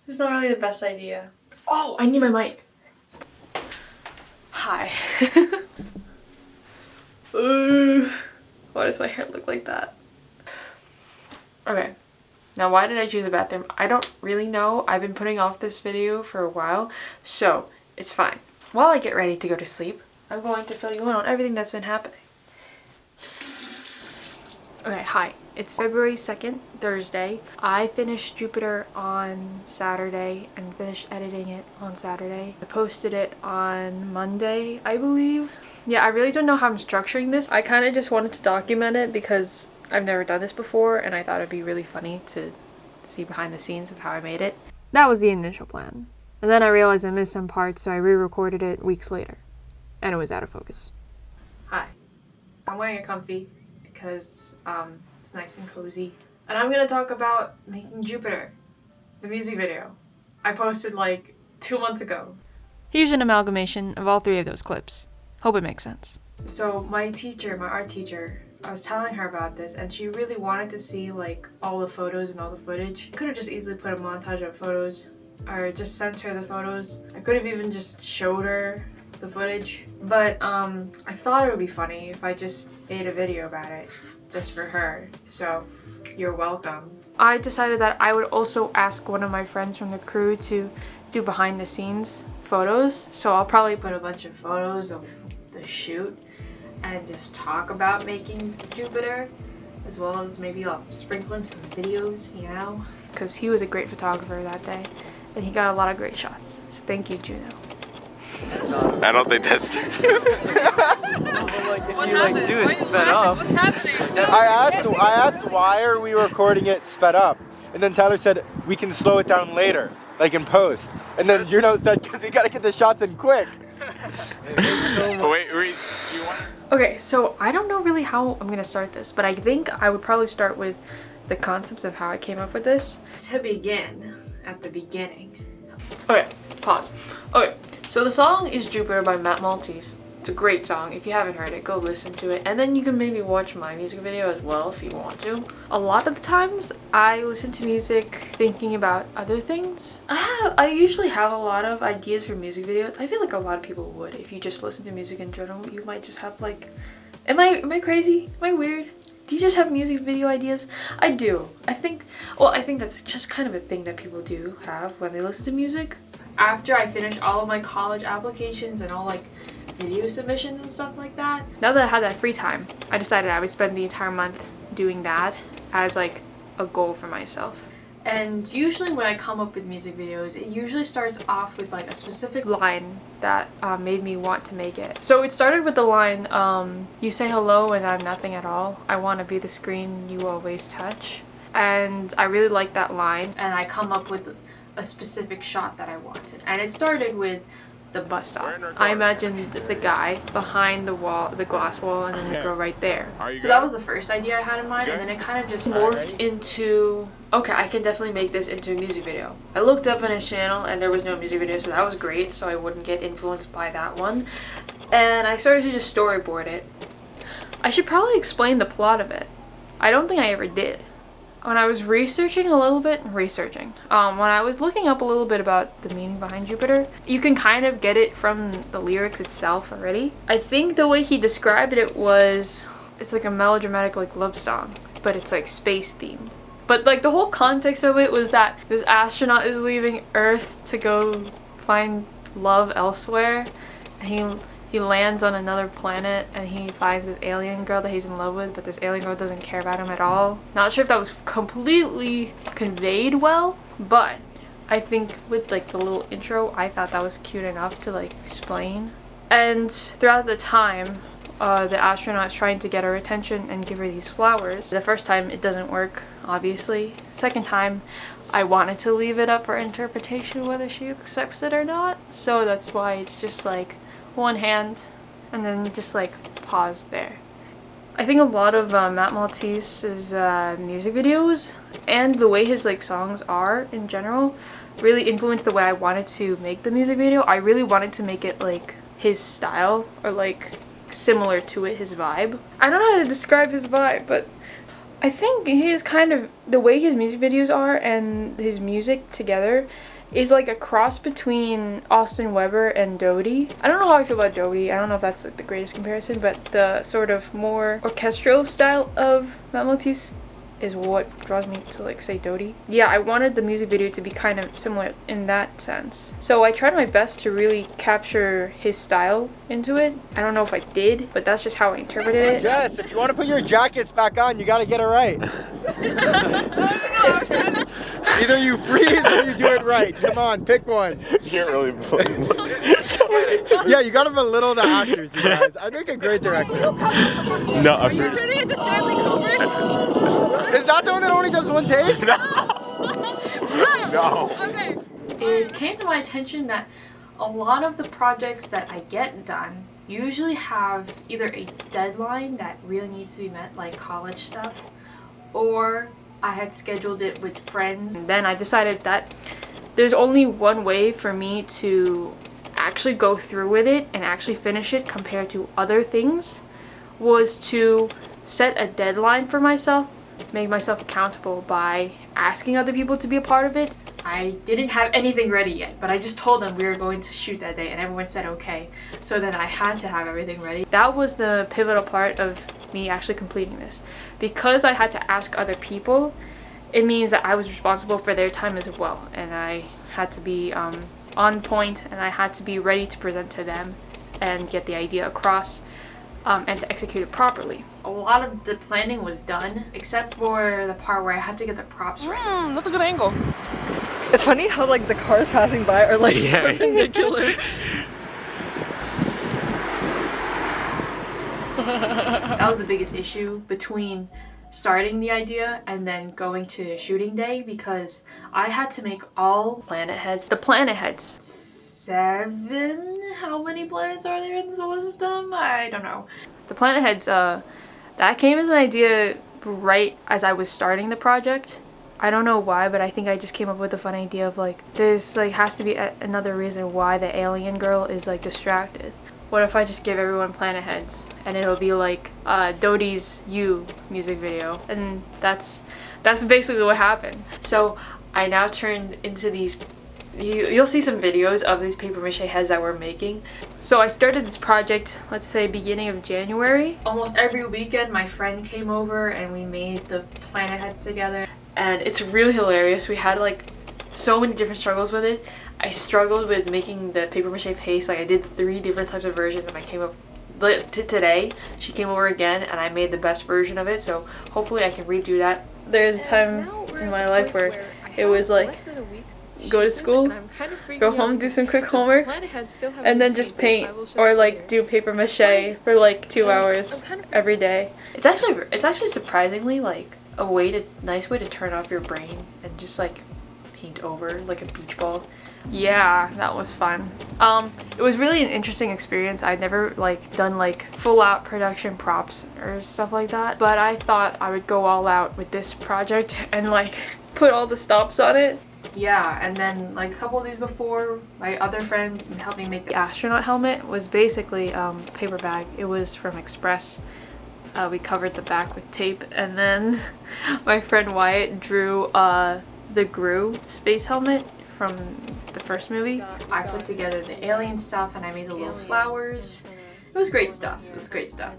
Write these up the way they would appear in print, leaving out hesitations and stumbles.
It's not really the best idea. Oh, I need my mic. Hi. Why does my hair look like that? Okay. Now, why did I choose a bathroom? I don't really know. I've been putting off this video for a while, so it's fine. While I get ready to go to sleep, I'm going to fill you in on everything that's been happening. Okay, hi. It's February 2nd, Thursday. I finished Jupiter on Saturday and finished editing it on Saturday. I posted it on Monday, I believe. Yeah, I really don't know how I'm structuring this. I kind of just wanted to document it because I've never done this before and I thought it'd be really funny to see behind the scenes of how I made it. That was the initial plan. And then I realized I missed some parts, so I re-recorded it weeks later. And it was out of focus. Hi. I'm wearing a comfy because it's nice and cozy. And I'm gonna talk about making Jupiter, the music video. I posted like 2 months ago. Here's an amalgamation of all 3 of those clips. Hope it makes sense. So my teacher, my art teacher, I was telling her about this and she really wanted to see like all the photos and all the footage. I could have just easily put a montage of photos or just sent her the photos. I could have even just showed her the footage, but I thought it would be funny if I just made a video about it just for her, so you're welcome. I decided that I would also ask one of my friends from the crew to do behind the scenes photos, so I'll probably put a bunch of photos of the shoot and just talk about making Jupiter, as well as maybe I'll sprinkle in some videos, you know, because he was a great photographer that day and he got a lot of great shots, so thank you, Juno. I don't think that's true. If you like do it sped up. What's happening? I asked why are we recording it sped up, and then Tyler said we can slow it down later, like in post. And then Juno said because we gotta get the shots in quick. Wait, do you want? Okay, so I don't know really how I'm gonna start this, but I think I would probably start with the concepts of how I came up with this. To begin, at the beginning. Okay, pause. Okay, so the song is Jupiter by Matt Maltese. It's a great song. If you haven't heard it, go listen to it. And then you can maybe watch my music video as well if you want to. A lot of the times, I listen to music thinking about other things. I usually have a lot of ideas for music videos. I feel like a lot of people would. If you just listen to music in general, you might just have like... Am I crazy? Am I weird? Do you just have music video ideas? I do. I think that's just kind of a thing that people do have when they listen to music. After I finished all of my college applications and all like video submissions and stuff like that, now that I had that free time, I decided I would spend the entire month doing that as like a goal for myself. And usually when I come up with music videos, it usually starts off with like a specific line that made me want to make it. So it started with the line, you say hello and I'm nothing at all. I want to be the screen you always touch. And I really like that line, and I come up with a specific shot that I wanted. And it started with the bus stop. I imagined the guy behind the wall, the glass wall, and then the girl right there. So that was the first idea I had in mind, and then it kind of just morphed into, okay, I can definitely make this into a music video. I looked up on his channel and there was no music video, so that was great, so I wouldn't get influenced by that one. And I started to just storyboard it. I should probably explain the plot of it. I don't think I ever did. When I was researching a little bit, when I was looking up a little bit about the meaning behind Jupiter, you can kind of get it from the lyrics itself already. I think the way he described it was, it's like a melodramatic like love song, but it's like space themed. But like the whole context of it was that this astronaut is leaving Earth to go find love elsewhere, and he lands on another planet and he finds this alien girl that he's in love with, but this alien girl doesn't care about him at all. Not sure if that was completely conveyed well, but I think with like the little intro, I thought that was cute enough to like explain. And throughout the time, the astronaut's trying to get her attention and give her these flowers. The first time it doesn't work, obviously. Second time, I wanted to leave it up for interpretation whether she accepts it or not. So that's why it's just like one hand and then just like pause there. I think a lot of Matt Maltese's music videos and the way his like songs are in general really influenced the way I wanted to make the music video. I really wanted to make it like his style or like similar to it, his vibe. I don't know how to describe his vibe, but I think his kind of, the way his music videos are and his music together is like a cross between Austin Weber and Doty. I don't know how I feel about Doty. I don't know if that's like the greatest comparison, but the sort of more orchestral style of Matt Maltese is what draws me to like say Doty. Yeah, I wanted the music video to be kind of similar in that sense. So I tried my best to really capture his style into it. I don't know if I did, but that's just how I interpreted it. Yes, if you want to put your jackets back on, you gotta get it right. Either you freeze or you do it right. Come on, pick one. You can't really Yeah, you gotta belittle the actors, you guys. I'd make a great director. No, Are you turning into Stanley Kubrick? Is that the one that only does one take? No. Okay. It came to my attention that a lot of the projects that I get done usually have either a deadline that really needs to be met, like college stuff, or I had scheduled it with friends. And then I decided that there's only one way for me to actually go through with it and actually finish it compared to other things, was to set a deadline for myself, make myself accountable by asking other people to be a part of it. I didn't have anything ready yet, but I just told them we were going to shoot that day and everyone said okay. So then I had to have everything ready. That was the pivotal part of me actually completing this. Because I had to ask other people, it means that I was responsible for their time as well, and I had to be on point, and I had to be ready to present to them and get the idea across and to execute it properly. A lot of the planning was done except for the part where I had to get the props ready. That's a good angle. It's funny how like the cars passing by are like perpendicular. That was the biggest issue between starting the idea and then going to shooting day, because I had to make all planet heads. The planet heads. 7? How many planets are there in the solar system? I don't know. The planet heads, that came as an idea right as I was starting the project. I don't know why, but I think I just came up with the fun idea of like, there's like has to be another reason why the alien girl is like distracted. What if I just give everyone planet heads and it'll be like Doty's You music video, and that's basically what happened. So I now turned into these, you'll see some videos of these paper mache heads that we're making. So I started this project, let's say beginning of January. Almost every weekend my friend came over and we made the planet heads together, and it's really hilarious. We had like so many different struggles with it. I struggled with making the paper mache paste. Like I did 3 different types of versions and I came up today. She came over again and I made the best version of it, so hopefully I can redo that. There's a time in my life where it was like go to school, go home, do some quick homework, and then just paint or like do paper mache for like 2 hours every day. It's actually surprisingly like a nice way to turn off your brain and just like paint over like a beach ball. Yeah, that was fun. It was really an interesting experience. I'd never like done like full out production props or stuff like that, but I thought I would go all out with this project and like put all the stops on it. Yeah, and then like a couple of days before, my other friend helped me make the astronaut helmet. Was basically a paper bag. It was from Express. We covered the back with tape, and then my friend Wyatt drew the Gru space helmet from the first movie. I put together the alien stuff and I made the little flowers. It was great stuff. It was great stuff.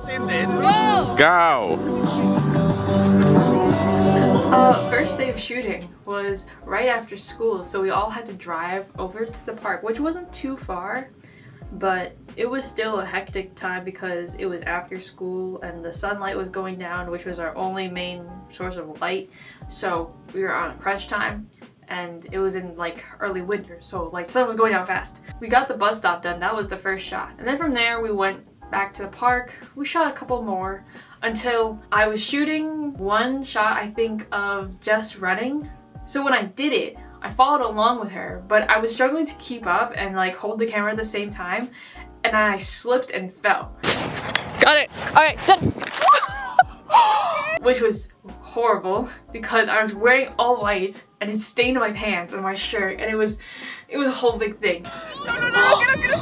Same day. Go! First day of shooting was right after school, so we all had to drive over to the park, which wasn't too far, but it was still a hectic time because it was after school and the sunlight was going down, which was our only main source of light. So we were on crunch time. And it was in like early winter, so like the sun was going down fast. We got the bus stop done. That was the first shot, and then from there we went back to the park. We shot a couple more until I was shooting one shot, I think, of Jess running. So when I did it, I followed along with her, but I was struggling to keep up and like hold the camera at the same time, and I slipped and fell. Got it. All right, done. Which was horrible because I was wearing all white and it stained my pants and my shirt, and it was a whole big thing. No, get up.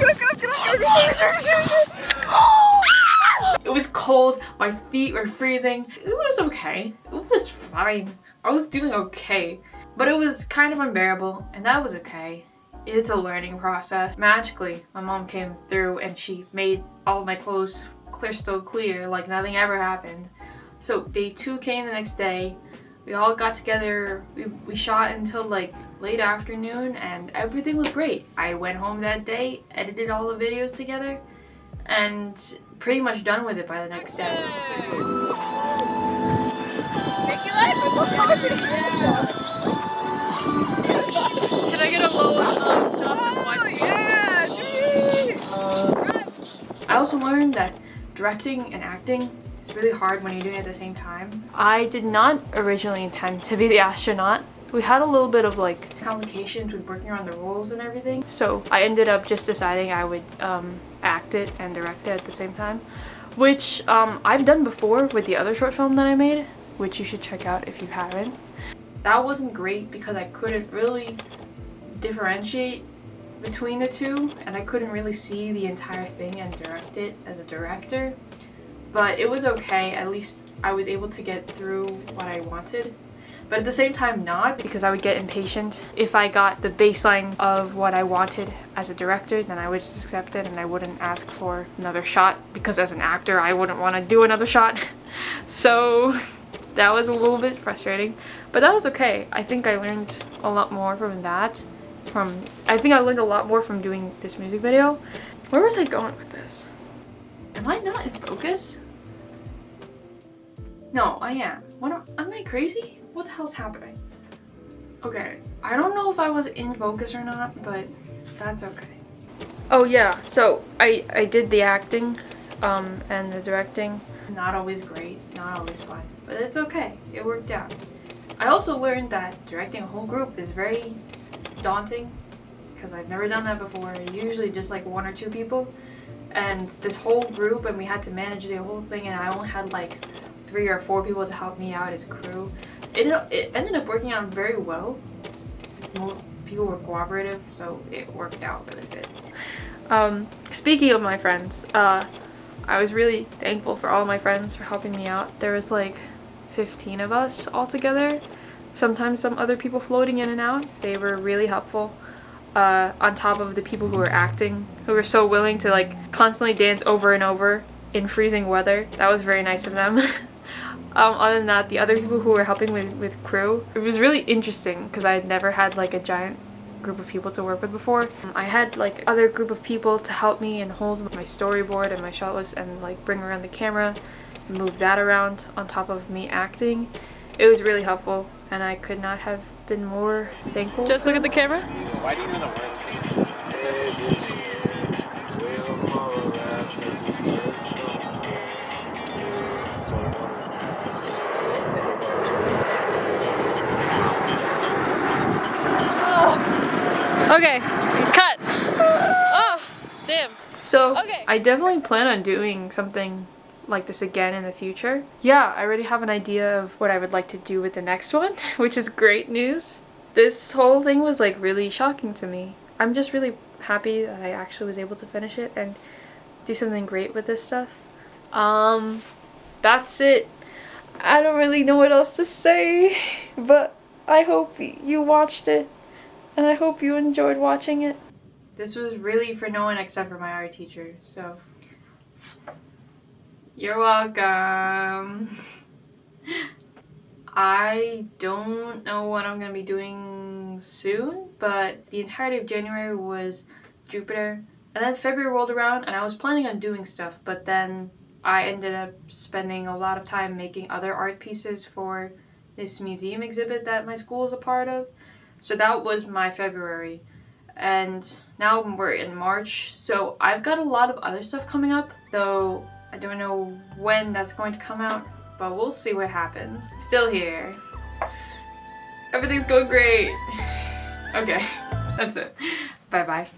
It was cold, my feet were freezing. It was okay. It was fine. I was doing okay. But it was kind of unbearable, and that was okay. It's a learning process. Magically, my mom came through and she made all of my clothes crystal clear, like nothing ever happened. So day 2 came the next day. We all got together, we shot until like late afternoon and everything was great. I went home that day, edited all the videos together, and pretty much done with it by the next day. Can I get a low Jocelyn White? I also learned that directing and acting is really hard when you're doing it at the same time. I did not originally intend to be the astronaut. We had a little bit of like complications with working around the rules and everything. So I ended up just deciding I would act it and direct it at the same time, which I've done before with the other short film that I made, which you should check out if you haven't. That wasn't great because I couldn't really differentiate between the two, and I couldn't really see the entire thing and direct it as a director. But it was okay, at least I was able to get through what I wanted. But at the same time not, because I would get impatient. If I got the baseline of what I wanted as a director, then I would just accept it and I wouldn't ask for another shot, because as an actor I wouldn't want to do another shot. So that was a little bit frustrating, but that was okay. I think I learned a lot more from that. I think I learned a lot more from doing this music video. Where was I going with this? Am I not in focus? No, I am. Am I crazy? What the hell's happening? Okay, I don't know if I was in focus or not, but that's okay. Oh yeah, so I did the acting and the directing. Not always great, not always fun, but it's okay. It worked out. I also learned that directing a whole group is very daunting because I've never done that before. Usually just like 1 or 2 people, and this whole group, and we had to manage the whole thing, and I only had like 3 or 4 people to help me out as crew. It ended up working out very well. People were cooperative, so it worked out really good. Speaking of my friends, I was really thankful for all my friends for helping me out. There was like 15 of us all together. Sometimes some other people floating in and out. They were really helpful. On top of the people who were acting, who were so willing to like constantly dance over and over in freezing weather. That was very nice of them. Other than that, the other people who were helping with crew, it was really interesting because I had never had like a giant group of people to work with before. I had like other group of people to help me and hold my storyboard and my shot list and like bring around the camera, move that around on top of me acting. It was really helpful, and I could not have been more thankful. Just look at the camera. Why do you know the words? Okay, cut. Oh, damn. So Okay. I definitely plan on doing something like this again in the future. Yeah, I already have an idea of what I would like to do with the next one, which is great news. This whole thing was like really shocking to me. I'm just really happy that I actually was able to finish it and do something great with this stuff. That's it. I don't really know what else to say, but I hope you watched it and I hope you enjoyed watching it. This was really for no one except for my art teacher, so you're welcome. I don't know what I'm gonna be doing soon, but the entirety of January was Jupiter, and then February rolled around and I was planning on doing stuff, but then I ended up spending a lot of time making other art pieces for this museum exhibit that my school is a part of. So that was my February, and now we're in March, so I've got a lot of other stuff coming up, though I don't know when that's going to come out, but we'll see what happens. Still here. Everything's going great. Okay, that's it. Bye-bye.